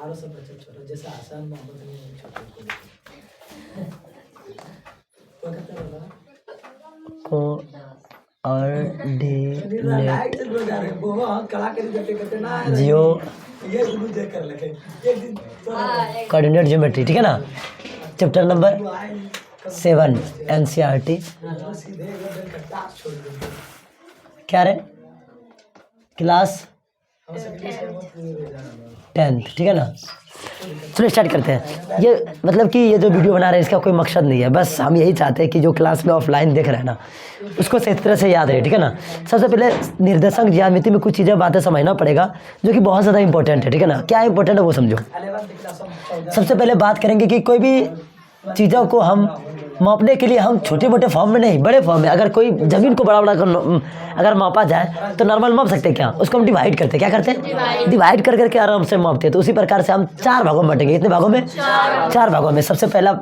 आरो सब बच्चे छोटा जैसे आसान मोहब्बत नहीं छोटे को कहते हैं ओ और डी लाइट से लोग आ रहे वो कला के कहते ना जियो ये मुझे कर लगे एक दिन कोऑर्डिनेट ज्योमेट्री, ठीक है ना। चैप्टर नंबर 7 एनसीईआरटी सीधे गर्दन का टाक छोड़ देंगे क्या रे क्लास हम सब इंग्लिश में बहुत पूरी हो जा रहा है 10th, ठीक है ना। चलो स्टार्ट करते हैं। ये मतलब कि ये जो वीडियो बना रहे हैं इसका कोई मकसद नहीं है, बस हम यही चाहते हैं कि जो क्लास में ऑफलाइन देख रहे हैं ना उसको सही तरह से याद रहे, ठीक है ना। सबसे पहले निर्देशांक ज्यामिति में कुछ चीज़ें बातें समझना पड़ेगा जो कि बहुत ज़्यादा इंपॉर्टेंट है, ठीक है ना। क्या इंपॉर्टेंट है वो समझो। सबसे पहले बात करेंगे कि कोई भी चीज़ों को हम मापने के लिए हम छोटे मोटे फॉर्म में नहीं बड़े फॉर्म में, अगर कोई ज़मीन को बड़ा बड़ा अगर मापा जाए तो नॉर्मल माप सकते हैं क्या, उसको हम डिवाइड करते हैं, क्या करते हैं डिवाइड कर करके आराम से मापते हैं। तो उसी प्रकार से हम 4 भागों में बांटेंगे। कितने भागों में 4 भागों में। सबसे पहला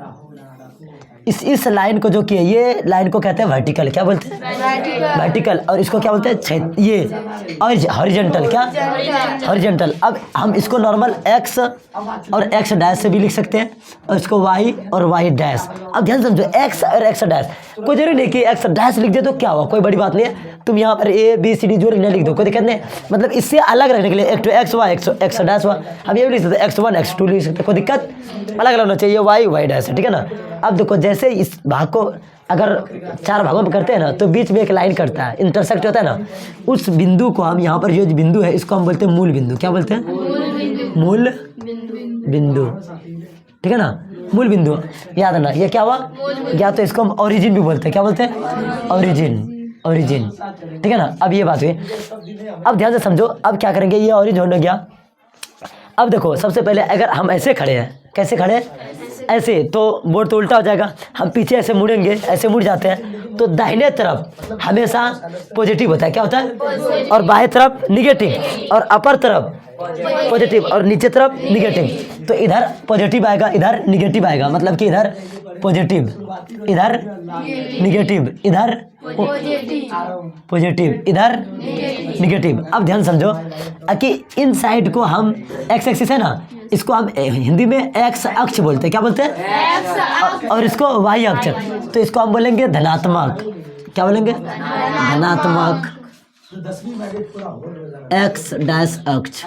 इस लाइन को जो कि है ये लाइन को कहते हैं वर्टिकल, क्या बोलते हैं वर्टिकल, और इसको क्या बोलते हैं ये हॉरिजॉन्टल, क्या हॉरिजॉन्टल। अब हम इसको नॉर्मल एक्स और एक्स डैश से भी लिख सकते हैं और इसको वाई और वाई डैश। अब ध्यान समझो एक्स और एक्स डैश, कोई जरूरी नहीं कि एक्स डैश लिख दे तो क्या हुआ, कोई बड़ी बात नहीं है। तुम यहाँ पर ए बी सी डी जो लिखना लिख दो, कोई दिक्कत नहीं। मतलब इससे अलग रखने के लिए एक्स वाई एक्स डैश हुआ, हम ये भी लिख सकते हैं x1 x2 लिख सकते हैं, कोई दिक्कत अलग अलग होना चाहिए वाई वाई डैश है, ठीक है ना। अब देखो जैसे इस भाग को अगर 4 भागों में करते हैं ना तो बीच में एक लाइन कटता है, इंटरसेक्ट होता है ना, उस बिंदु को हम यहाँ पर जो बिंदु है इसको हम बोलते हैं मूल बिंदु। क्या बोलते हैं मूल बिंदु, ठीक है ना। मूल बिंदु याद है ना, ये क्या हुआ, या तो इसको हम ओरिजिन भी बोलते हैं, क्या बोलते हैं ओरिजिन, ठीक है ना। अब ये बात हुई, अब ध्यान से समझो। अब क्या करेंगे, ये ओरिजिन हो गया। अब देखो सबसे पहले अगर हम ऐसे खड़े हैं, कैसे खड़े हैं ऐसे, तो बोर्ड तो उल्टा हो जाएगा। हम पीछे ऐसे मुड़ेंगे, ऐसे मुड़ जाते हैं तो दाहिने तरफ हमेशा पॉजिटिव होता है, क्या होता है, और बाएं तरफ निगेटिव, और अपर तरफ पॉजिटिव और नीचे तरफ निगेटिव। तो इधर पॉजिटिव आएगा, इधर निगेटिव आएगा, मतलब कि इधर पॉजिटिव, इधर निगेटिव, इधर पॉजिटिव, इधर निगेटिव। अब ध्यान समझो कि इन साइड को हम एक्स एक्सिस है ना, इसको हम हिंदी में एक्स अक्ष बोलते हैं, क्या बोलते हैं और इसको वाई अक्ष, तो इसको हम बोलेंगे धनात्मक, क्या बोलेंगे धनात्मक एक्स डैश अक्ष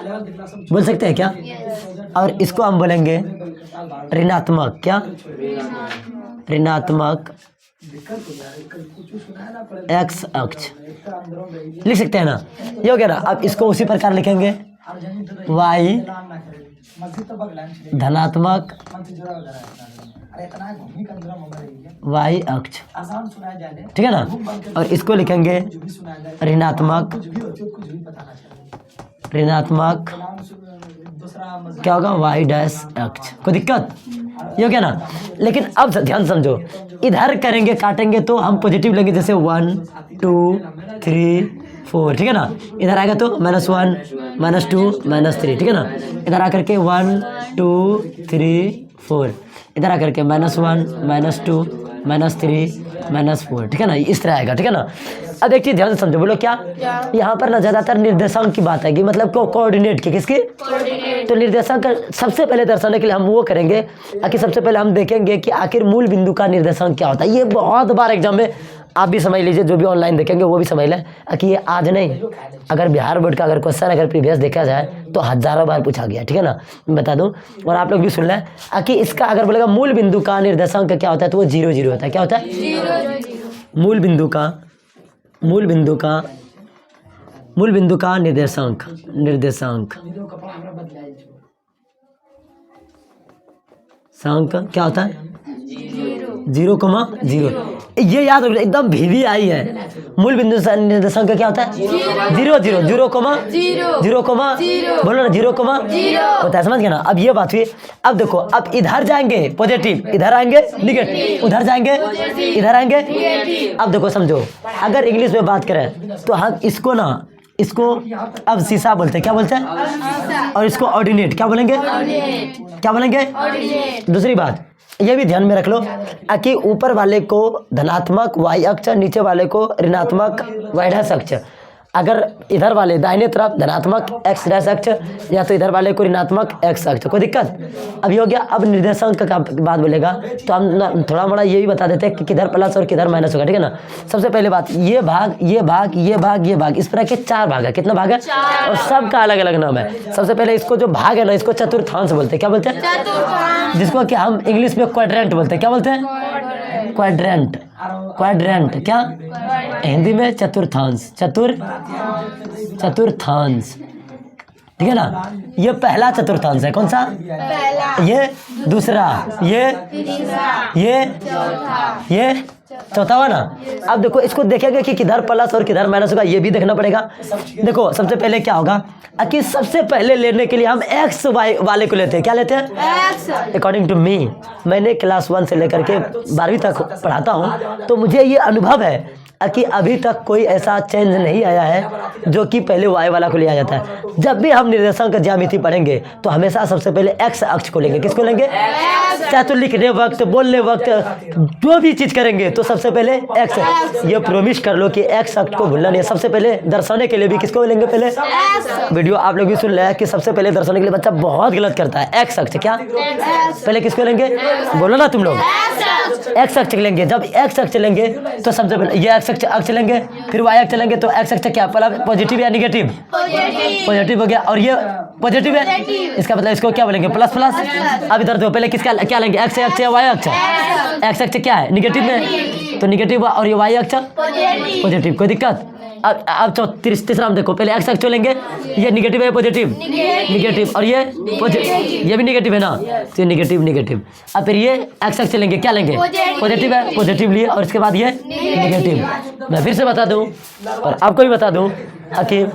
बोल सकते हैं क्या। और इसको हम बोलेंगे ऋणात्मक, क्या ऋणात्मक एक्स अक्ष लिख सकते हैं ना, ये हो गया ना। अब इसको उसी प्रकार लिखेंगे वाई धनात्मक वाई अक्ष, ठीक है ना। और इसको लिखेंगे ऋणात्मक क्या होगा वाई डैश अक्ष, कोई दिक्कत, ये हो गया ना। लेकिन अब ध्यान समझो, इधर करेंगे काटेंगे तो हम पॉजिटिव लेंगे, जैसे 1 2 3 4, ठीक है ना। इधर आएगा तो -1 -2 -3, ठीक है ना। इधर आकर के 1 2 3 4, इधर आकर के -1 -2 -3 -4, ठीक है ना। इस तरह आएगा, ठीक है ना। अब एक चीज ध्यान से समझो, बोलो क्या यहाँ पर ना ज्यादातर निर्देशांक की बात आएगी, मतलब को कोऑर्डिनेट की, किसकी तो निर्देशांक सबसे पहले दर्शाने के लिए हम वो करेंगे कि सबसे पहले हम देखेंगे कि आखिर मूल बिंदु का निर्देशांक क्या होता है। ये बहुत बार एग्जाम में आप भी समझ लीजिए, जो भी ऑनलाइन देखेंगे वो भी समझ लें कि ये आज नहीं, अगर बिहार बोर्ड का अगर क्वेश्चन अगर प्रीवियस देखा जाए तो हजारों बार पूछा गया, ठीक है ना। मैं बता दूं और आप लोग भी सुन लें कि इसका अगर बोलेगा मूल बिंदु का निर्देशांक क्या होता है तो वो 0 0 होता है, क्या होता है मूल बिंदु का निर्देशांक क्या होता है 0,0। ये याद रखना, एकदम भीवी आई है। मूल बिंदु निर्देशांक क्या होता है 0 0 बोलो ना 0 होता है, समझ गया ना। अब ये बात हुई। अब देखो, अब इधर जाएंगे पॉजिटिव, इधर आएंगे निगेटिव, उधर जाएंगे इधर आएंगे। अब देखो समझो, अगर इंग्लिश में बात करें तो हम इसको ना, इसको अब शीशा बोलते हैं, क्या बोलते हैं, और इसको ऑर्डिनेट क्या बोलेंगे, दूसरी बात ये भी ध्यान में रख लो कि ऊपर वाले को धनात्मक वाई अक्ष, नीचे वाले को ऋणात्मक वाई डैश अक्ष। अगर इधर वाले दाहिने तरफ धनात्मक x डैश अक्ष या तो इधर वाले को ऋणात्मक x अक्ष, कोई दिक्कत? अभी हो गया। अब निर्देशांक का बात बोलेगा तो हम थोड़ा मोड़ा ये भी बता देते हैं कि किधर प्लस और किधर माइनस होगा, ठीक है ना। सबसे पहले बात, ये भाग ये भाग ये भाग ये भाग, इस तरह के 4 भाग है। कितना भाग है? और सबका अलग अलग नाम है। सबसे पहले इसको जो भाग है ना, इसको चतुर्थांश बोलते हैं। क्या बोलते हैं? जिसको कि हम इंग्लिश में क्वाड्रेंट बोलते हैं। क्या बोलते हैं? क्वाड्रेंट। क्वाड्रेंट क्या? हिंदी में चतुर्थांश। चतुर्थांश, ठीक है ना। ये पहला चतुर्थांश है। कौन सा? ये दूसरा, ये चौथा हुआ ना। अब देखो इसको देखेंगे कि किधर प्लस और किधर माइनस होगा, ये भी देखना पड़ेगा। देखो सबसे पहले क्या होगा कि सबसे पहले लेने के लिए हम एक्स वाई वाले को लेते हैं। क्या लेते हैं? अकॉर्डिंग टू मी, मैंने क्लास 1 से लेकर के 12वीं तक पढ़ाता हूँ, तो मुझे ये अनुभव है कि अभी तक कोई ऐसा चेंज नहीं आया है जो कि पहले वाई वाला को लिया जाता है। जब भी हम निर्देशांक ज्यामिति पढ़ेंगे तो हमेशा सबसे पहले एक्स अक्ष को लेंगे। किसको लेंगे? चाहे तो लिखने वक्त, बोलने वक्त, जो भी चीज करेंगे तो सबसे पहले एक्स। ये प्रोमिस कर लो कि एक्स अक्ष को भूलना नहीं है। सबसे पहले दर्शाने के लिए भी किसको लेंगे? पहले वीडियो आप लोग भी सुन रहे हैं कि सबसे पहले दर्शाने के लिए बच्चा बहुत गलत करता है। एक्स अक्ष क्या? पहले किसको लेंगे? बोलो ना तुम लोग। एक्स अक्ष लेंगे। जब एक्स अक्ष लेंगे तो सबसे पहले ये एक्स अक्ष लेंगे, फिर वाई अक्ष लेंगे। तो एक्स अक्ष क्या? पहला पॉजिटिव या निगेटिव? पॉजिटिव हो गया। और ये पॉजिटिव है, इसका मतलब इसको क्या बोलेंगे? Plus plus. अब इधर दो, पहले किसका क्या लेंगे? एक्स अक्ष या वाई अक्ष? एक्स अक्ष क्या है? निगेटिव में, तो निगेटिव। और ये वाई अक्ष पॉजिटिव। कोई दिक्कत? अब तीसरा हम देखो, पहले एक्स अक्ष लेंगे, ये निगेटिव है पॉजिटिव? निगेटिव। और ये पॉजिटिव, ये भी निगेटिव है ना, तो ये निगेटिव। अब फिर ये एक्स अक्ष लेंगे, क्या लेंगे? पॉजिटिव है, पॉजिटिव लिए। और इसके बाद ये निगेटिव। मैं फिर से बता दूं और आपको भी बता दूं कि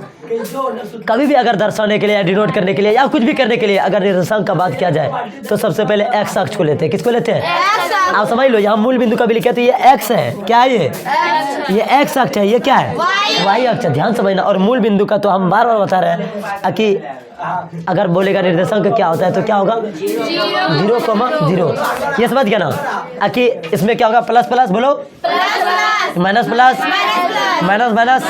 कभी भी अगर दर्शाने के लिए या डिनोट करने के लिए या कुछ भी करने के लिए अगर निर्देशांक का बात किया जाए तो सबसे पहले एक्स अक्ष को लेते हैं। किसको लेते हैं? आप समझ लो, यहाँ मूल बिंदु का भी लिखा तो ये एक्स है। क्या है ये एक्स अक्ष है। ये क्या है? वाई अक्ष। ध्यान समझना। और मूल बिंदु का तो हम बार बार बता रहे हैं कि अगर बोलेगा निर्देशांक क्या होता है तो क्या होगा? 0,0। ये समझ गया ना कि इसमें क्या होगा? प्लस प्लस बोलो, minus plus, minus minus,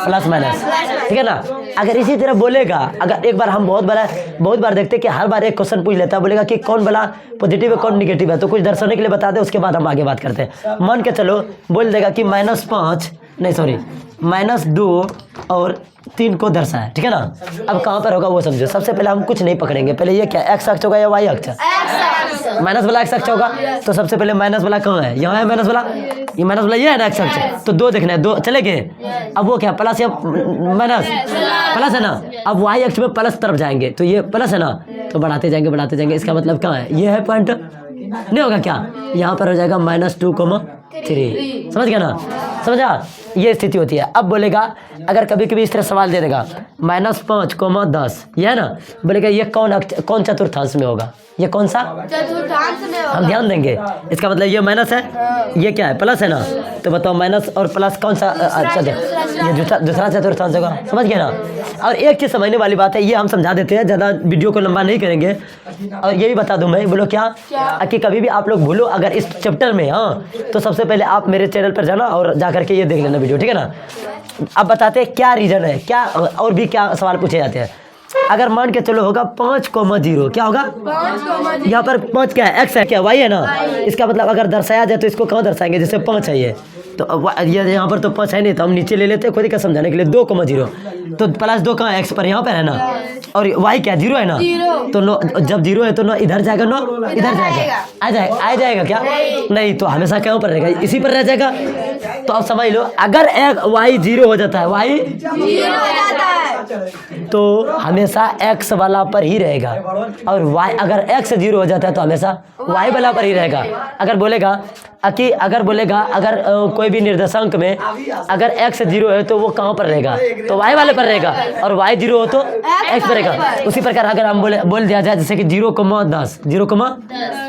plus minus, ठीक है ना। अगर इसी तरह बोलेगा, अगर एक बार हम बहुत बार देखते हैं कि हर बार एक क्वेश्चन पूछ लेता है, बोलेगा कि कौन वाला पॉजिटिव है कौन निगेटिव है, तो कुछ दर्शाने के लिए बता दे, उसके बाद हम आगे बात करते हैं। मान के चलो बोल देगा कि -2 और 3 को दर्शाए, ठीक है ना। अब कहाँ पर होगा वो समझो। सबसे पहले हम कुछ नहीं पकड़ेंगे, पहले ये क्या एक्स अक्ष होगा या वाई अक्ष? माइनस वाला एक्स अक्ष होगा। तो सबसे पहले माइनस वाला कहाँ है? यहाँ है माइनस वाला। ये माइनस वाला ये है ना एक्स अक्ष, तो 2 देखना है, 2 चले गए। अब वो क्या प्लस या माइनस? प्लस है ना। अब वाई अक्ष में प्लस तरफ जाएंगे तो ये प्लस है ना, तो बढ़ाते जाएंगे। इसका मतलब कहाँ है? ये है पॉइंट, नहीं होगा क्या? यहाँ पर हो जाएगा -2,3। समझ गया ना? समझा? ये स्थिति होती है। अब बोलेगा अगर कभी कभी इस तरह सवाल दे देगा -5,10, यह है ना, बोलेगा ये कौन चतुर्थांश में होगा? ये कौन सा चतुर्थांश में होगा। हम ध्यान देंगे। इसका मतलब ये माइनस है, ये क्या है? प्लस है ना। तो बताओ माइनस और प्लस कौन सा? अच्छा, ये दूसरा चतुर्थांश होगा। समझ गए ना? और एक चीज़ समझने वाली बात है, ये हम समझा देते हैं, ज़्यादा वीडियो को लंबा नहीं करेंगे। और ये भी बता दूं मैं, बोलो क्या कि कभी भी आप लोग भूलो अगर इस चैप्टर में, हाँ, तो सबसे पहले आप मेरे चैनल पर जाना और जा करके ये देख लेना वीडियो, ठीक है ना। अब बताते हैं क्या रीजन है, क्या और भी क्या सवाल पूछे जाते हैं। अगर मान के चलो होगा 5,0, क्या होगा? यहाँ पर 5 क्या है? एक्स है, क्या वाई है ना। इसका मतलब अगर दर्शाया जाए तो इसको कहाँ दर्शाएंगे? जैसे 5 है ये, तो ये यहाँ पर तो 5 है नहीं, तो हम नीचे ले लेते हैं खुद का समझाने के लिए। 2,0 तो +2 कहाँ है? एक्स पर, यहाँ पर है ना। और वाई क्या? 0 है ना। तो जब 0 है तो 9 इधर जाएगा, 9 इधर जाएगा। आ जाएगा क्या? नहीं, तो हमेशा कहाँ पर रहेगा? इसी पर रह जाएगा। तो आप समझ लो, अगर वाई 0 हो जाता है, वाई 0 हो जाता है, तो हमेशा एक्स वाला पर ही रहेगा। और वाई अगर एक्स 0 हो जाता है तो हमेशा वाई वाला पर ही रहेगा। अगर बोलेगा अगर कोई भी निर्देशांक में अगर एक्स 0 है तो वो कहाँ पर रहेगा? तो वाई वाले पर रहेगा। और वाई 0 हो तो एक्स पर रहेगा। उसी प्रकार अगर हम बोल दिया जाए जैसे कि 0,10,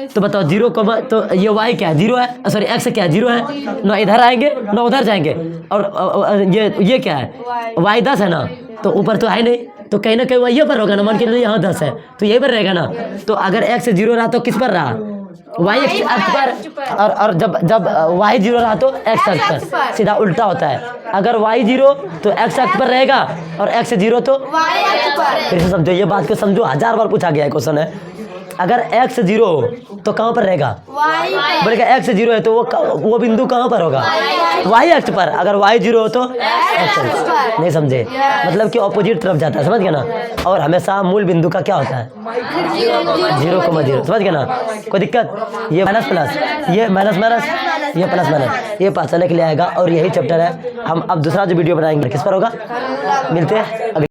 तो बताओ 0, तो ये वाई क्या है? 0 है, सॉरी एक्स क्या है? 0 है। 9 इधर आएंगे, 9 उधर जाएंगे। और ये क्या है? वाई 10 है ना, तो ऊपर तो है नहीं, तो कहीं ना कहीं वही पर होगा ना। मान के नहीं यहाँ 10 है तो यही पर रहेगा ना। तो अगर एक्स 0 रहा तो किस पर रहा? वाई एक्स पर और जब वाई जीरो रहा तो एक्स एक्स पर, सीधा उल्टा होता है। अगर वाई जीरो तो एक्स एक्स पर रहेगा और एक्स जीरो तो वाई एक्स पर। फिर से समझो, ये बात को समझो, 1000 बार पूछा गया है क्वेश्चन है। अगर एक्स जीरो हो तो कहाँ पर रहेगा? वाई बोलेगा एक्स जीरो है तो वो बिंदु कहाँ पर होगा? वाई एक्स पर। अगर वाई जीरो हो तो एक्स एक्स। नहीं समझे? मतलब कि ऑपोजिट तरफ जाता है, समझ गया ना? और हमेशा मूल बिंदु का क्या होता है? 0,0, समझ गया ना? कोई दिक्कत? ये माइनस प्लस, ये माइनस माइनस, ये प्लस माइनस, ये पता चलने के लिए आएगा। और यही चैप्टर है। हम अब दूसरा जो वीडियो बनाएंगे किस पर होगा? मिलते हैं अगले